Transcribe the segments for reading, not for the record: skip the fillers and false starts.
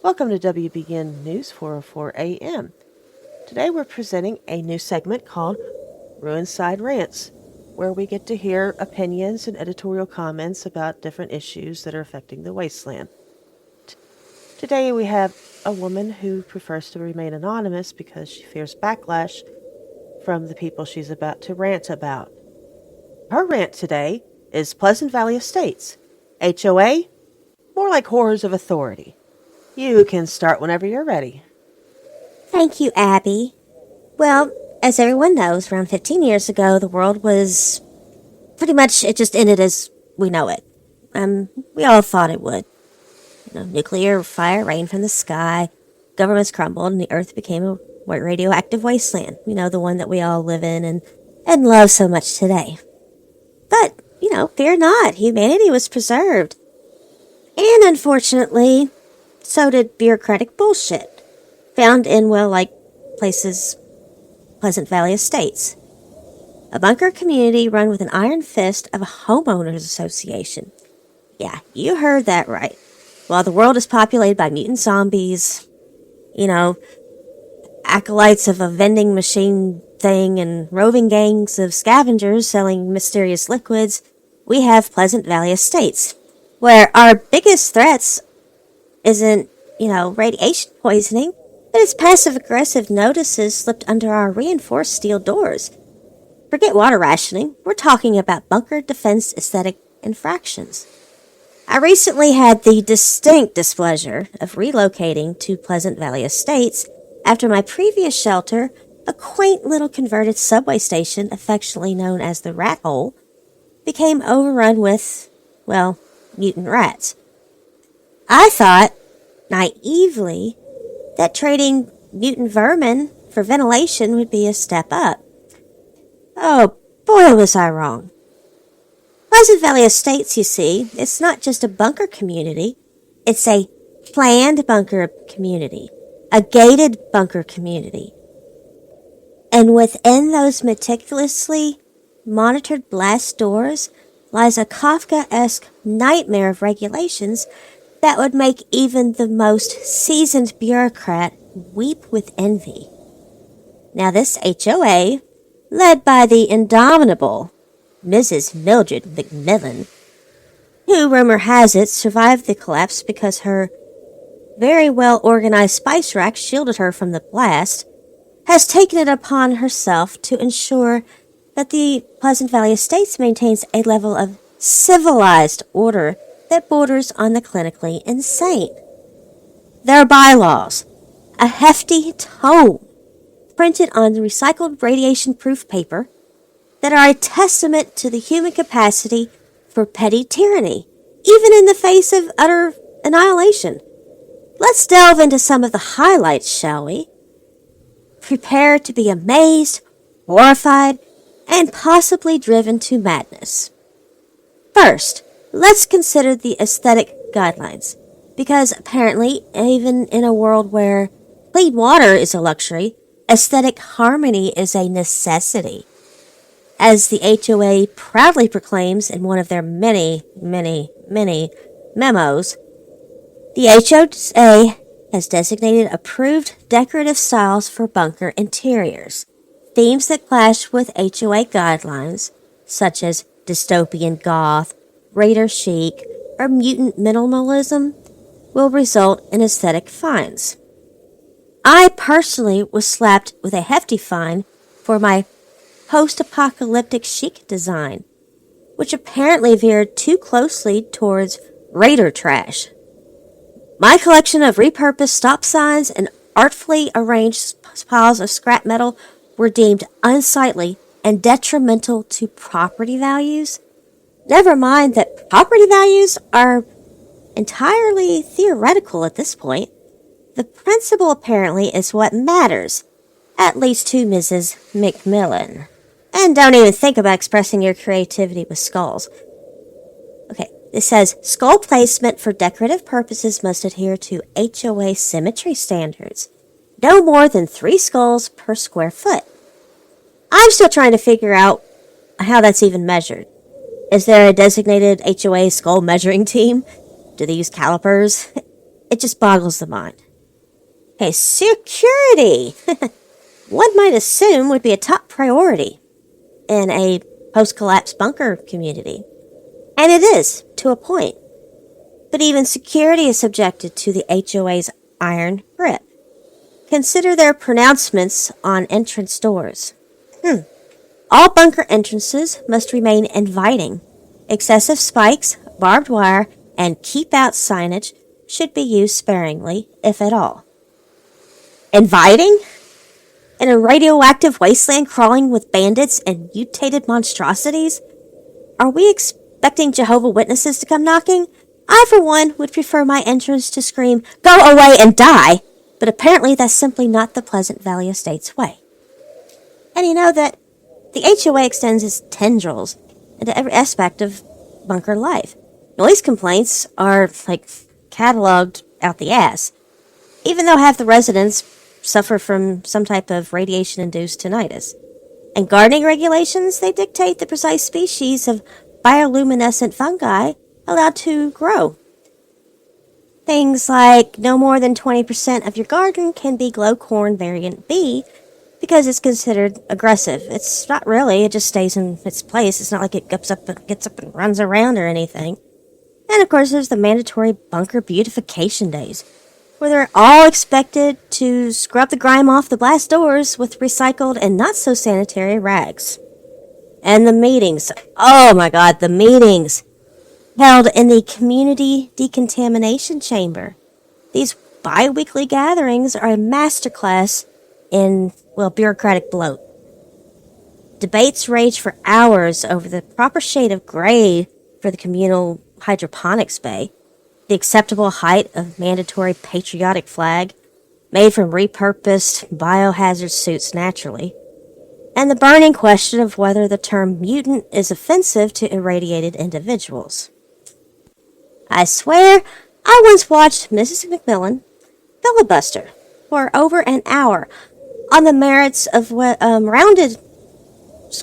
Welcome to WBN News 404 AM. Today we're presenting a new segment called Ruinside Rants, where we get to hear opinions and editorial comments about different issues that are affecting the wasteland. Today we have a woman who prefers to remain anonymous because she fears backlash from the people she's about to rant about. Her rant today is Pleasant Valley Estates. HOA? More like horrors of authority. You can start whenever you're ready. Thank you, Abby. Well, as everyone knows, around 15 years ago, the world was pretty much, it just ended as we know it. We all thought it would. Nuclear fire rained from the sky, governments crumbled, and the earth became a radioactive wasteland. The one that we all live in and love so much today. But, fear not, humanity was preserved. And unfortunately, so did bureaucratic bullshit, found in, places, Pleasant Valley Estates. A bunker community run with an iron fist of a homeowners association. Yeah, you heard that right. While the world is populated by mutant zombies, acolytes of a vending machine thing and roving gangs of scavengers selling mysterious liquids, we have Pleasant Valley Estates, where our biggest threats isn't, radiation poisoning, but it's passive-aggressive notices slipped under our reinforced steel doors. Forget water rationing, we're talking about bunker defense aesthetic infractions. I recently had the distinct displeasure of relocating to Pleasant Valley Estates after my previous shelter, a quaint little converted subway station affectionately known as the Rat Hole, became overrun with, mutant rats. I thought, naively, that trading mutant vermin for ventilation would be a step up. Oh, boy, was I wrong. Pleasant Valley Estates, you see, it's not just a bunker community. It's a planned bunker community, a gated bunker community. And within those meticulously monitored blast doors lies a Kafkaesque nightmare of regulations that would make even the most seasoned bureaucrat weep with envy. Now this HOA, led by the indomitable Mrs. Mildred McMillan, who, rumor has it, survived the collapse because her very well-organized spice rack shielded her from the blast, has taken it upon herself to ensure that the Pleasant Valley Estates maintains a level of civilized order that borders on the clinically insane. Their bylaws, a hefty tome, printed on recycled radiation-proof paper, that are a testament to the human capacity for petty tyranny, even in the face of utter annihilation. Let's delve into some of the highlights, shall we? Prepare to be amazed, horrified, and possibly driven to madness. First, let's consider the aesthetic guidelines, because apparently, even in a world where clean water is a luxury, aesthetic harmony is a necessity. As the HOA proudly proclaims in one of their many, many, many memos, the HOA has designated approved decorative styles for bunker interiors. Themes that clash with HOA guidelines, such as dystopian goth, raider chic, or mutant minimalism, will result in aesthetic fines. I personally was slapped with a hefty fine for my post-apocalyptic chic design, which apparently veered too closely towards raider trash. My collection of repurposed stop signs and artfully arranged piles of scrap metal were deemed unsightly and detrimental to property values. Never mind that property values are entirely theoretical at this point. The principle apparently is what matters, at least to Mrs. McMillan. And don't even think about expressing your creativity with skulls. Okay, it says, skull placement for decorative purposes must adhere to HOA symmetry standards. No more than 3 skulls per square foot. I'm still trying to figure out how that's even measured. Is there a designated HOA skull measuring team? Do they use calipers? It just boggles the mind. Okay, security. One might assume would be a top priority in a post-collapse bunker community. And it is, to a point. But even security is subjected to the HOA's iron grip. Consider their pronouncements on entrance doors. All bunker entrances must remain inviting. Excessive spikes, barbed wire, and keep-out signage should be used sparingly, if at all. Inviting? In a radioactive wasteland crawling with bandits and mutated monstrosities? Are we expecting Jehovah's Witnesses to come knocking? I, for one, would prefer my entrance to scream, "Go away and die!" But apparently that's simply not the Pleasant Valley Estates way. And you know that the HOA extends its tendrils into every aspect of bunker life. Noise complaints are, cataloged out the ass, even though half the residents suffer from some type of radiation-induced tinnitus. And gardening regulations, they dictate the precise species of bioluminescent fungi allowed to grow. Things like no more than 20% of your garden can be glow corn variant B because it's considered aggressive. It's not really, it just stays in its place. It's not like it gets up and runs around or anything. And of course there's the mandatory bunker beautification days, where they're all expected to scrub the grime off the blast doors with recycled and not so sanitary rags. And the meetings. Oh my god, the meetings! Held in the Community Decontamination Chamber. These bi-weekly gatherings are a masterclass in, bureaucratic bloat. Debates rage for hours over the proper shade of gray for the communal hydroponics bay, the acceptable height of mandatory patriotic flag, made from repurposed biohazard suits naturally, and the burning question of whether the term mutant is offensive to irradiated individuals. I swear, I once watched Mrs. McMillan filibuster for over an hour on the merits of rounded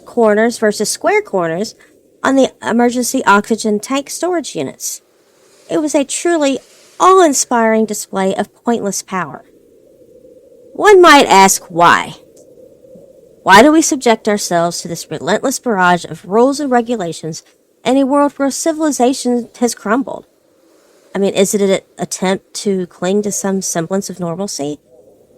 corners versus square corners on the emergency oxygen tank storage units. It was a truly awe-inspiring display of pointless power. One might ask why. Why do we subject ourselves to this relentless barrage of rules and regulations in a world where civilization has crumbled? Is it an attempt to cling to some semblance of normalcy?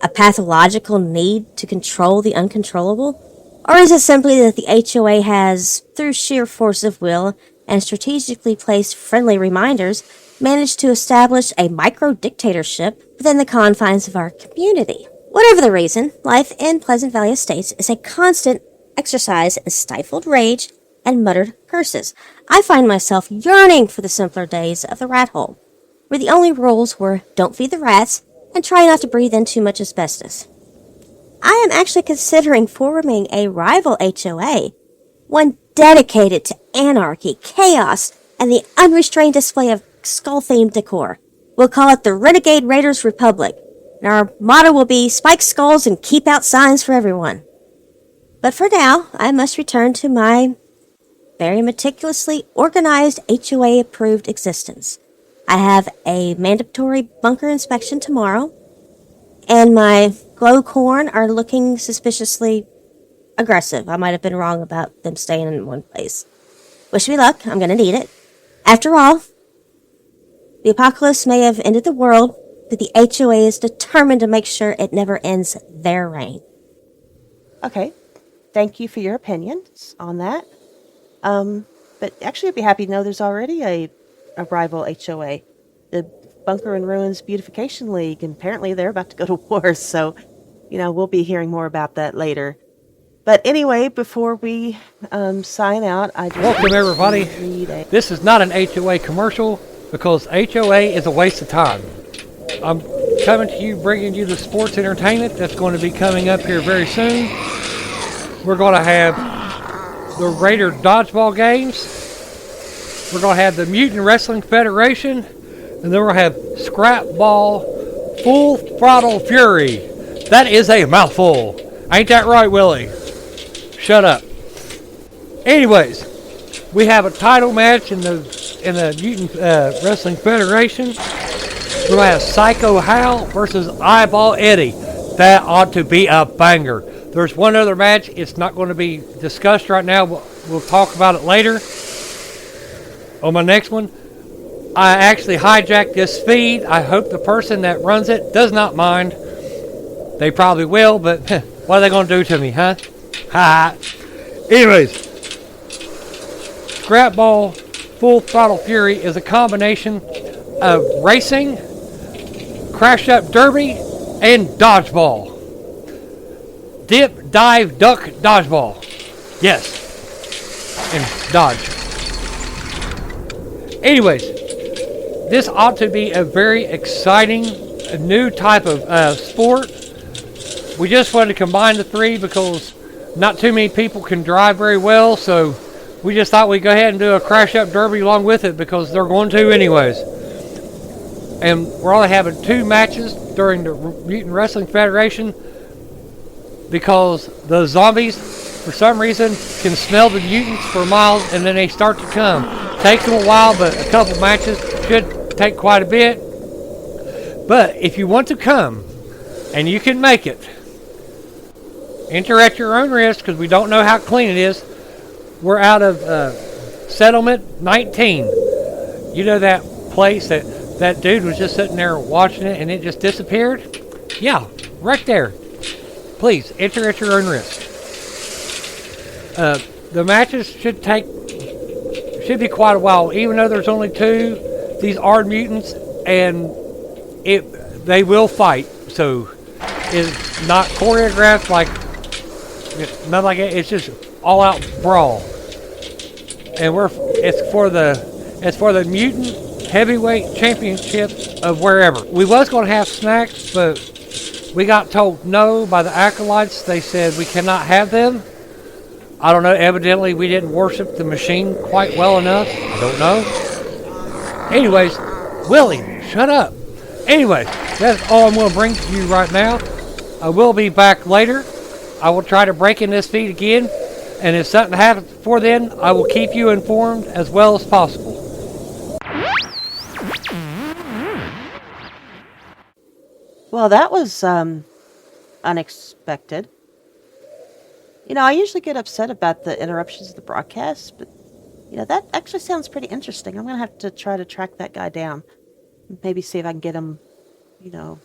A pathological need to control the uncontrollable? Or is it simply that the HOA has, through sheer force of will and strategically placed friendly reminders, managed to establish a micro-dictatorship within the confines of our community? Whatever the reason, life in Pleasant Valley Estates is a constant exercise in stifled rage and muttered curses. I find myself yearning for the simpler days of the rat hole, where the only rules were don't feed the rats and try not to breathe in too much asbestos. I am actually considering forming a rival HOA, one dedicated to anarchy, chaos, and the unrestrained display of skull-themed decor. We'll call it the Renegade Raiders Republic, and our motto will be spike skulls and keep out signs for everyone. But for now, I must return to my very meticulously organized HOA-approved existence. I have a mandatory bunker inspection tomorrow, and my glow corn are looking suspiciously aggressive. I might have been wrong about them staying in one place. Wish me luck, I'm gonna need it. After all, the apocalypse may have ended the world, but the HOA is determined to make sure it never ends their reign. Okay, thank you for your opinions on that. But actually I'd be happy to know there's already a rival HOA, the Bunker and Ruins Beautification League, and apparently they're about to go to war, so, we'll be hearing more about that later. But anyway, before we sign out, I just welcome everybody. This is not an HOA commercial because HOA is a waste of time. I'm coming to you, bringing you the sports entertainment that's going to be coming up here very soon. We're going to have the Raider dodgeball games. We're going to have the Mutant Wrestling Federation, and then we're going to have Scrap Ball Full Throttle Fury. That is a mouthful. Ain't that right, Willie? Shut up. Anyways, we have a title match in the Mutant Wrestling Federation. We're going to have Psycho Hal versus Eyeball Eddie. That ought to be a banger. There's one other match. It's not going to be discussed right now. We'll talk about it later. On my next one, I actually hijacked this feed. I hope the person that runs it does not mind. They probably will, but what are they going to do to me, huh? Ha! Anyways, Scrap Ball Full Throttle Fury is a combination of racing, crash up derby, and dodgeball. Dip, dive, duck, dodgeball. Yes. And dodge. Anyways, this ought to be a very exciting new type of sport. We just wanted to combine the three because not too many people can drive very well, so we just thought we'd go ahead and do a crash up derby along with it because they're going to anyways. And we're only having 2 matches during the Mutant Wrestling Federation because the zombies, for some reason, can smell the mutants for miles and then they start to come. Takes them a while, but a couple matches should take quite a bit. But if you want to come and you can make it, enter at your own risk because we don't know how clean it is. We're out of Settlement 19. You know that place that dude was just sitting there watching it and it just disappeared? Yeah, right there. Please, enter at your own risk. The matches should be quite a while, even though there's only 2. These are mutants, and they will fight. So it's not choreographed like nothing like it. It's just all out brawl, and it's for the Mutant Heavyweight Championship of wherever. We was going to have snacks, but we got told no by the acolytes. They said we cannot have them. I don't know. Evidently, we didn't worship the machine quite well enough. I don't know. Anyways, Willie, shut up. Anyways, that's all I'm going to bring to you right now. I will be back later. I will try to break in this feed again. And if something happens before then, I will keep you informed as well as possible. Well, that was unexpected. You know, I usually get upset about the interruptions of the broadcast, but, you know, that actually sounds pretty interesting. I'm going to have to try to track that guy down. Maybe see if I can get him, you know,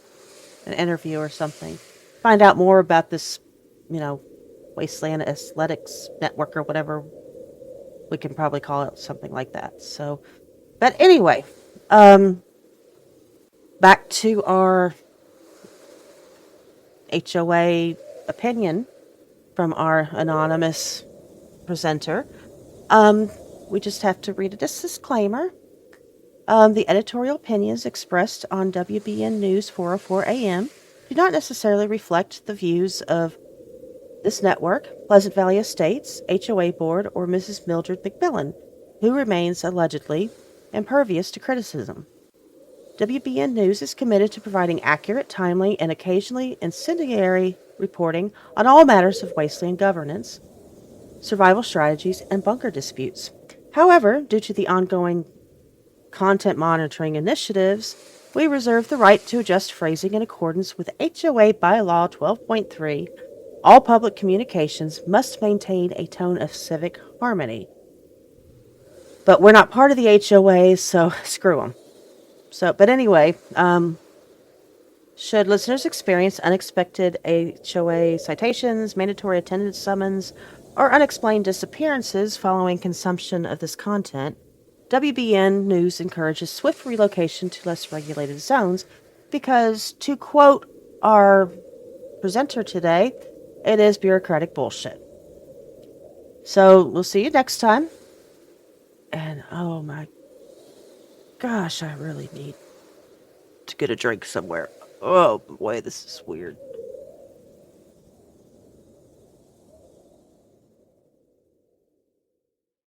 an interview or something. Find out more about this, you know, Wasteland Athletics Network or whatever. We can probably call it something like that. So, but anyway, back to our HOA opinion from our anonymous presenter. We just have to read a disclaimer. The editorial opinions expressed on WBN News 404 AM do not necessarily reflect the views of this network, Pleasant Valley Estates, HOA Board, or Mrs. Mildred McMillan, who remains allegedly impervious to criticism. WBN News is committed to providing accurate, timely, and occasionally incendiary reporting on all matters of wasteland governance, survival strategies, and bunker disputes. However, due to the ongoing content monitoring initiatives, we reserve the right to adjust phrasing in accordance with HOA Bylaw 12.3. All public communications must maintain a tone of civic harmony. But we're not part of the HOA, so screw them. But anyway, should listeners experience unexpected HOA citations, mandatory attendance summons, or unexplained disappearances following consumption of this content, WBN News encourages swift relocation to less regulated zones because, to quote our presenter today, it is bureaucratic bullshit. So we'll see you next time. And oh my gosh, I really need to get a drink somewhere. Oh boy, this is weird.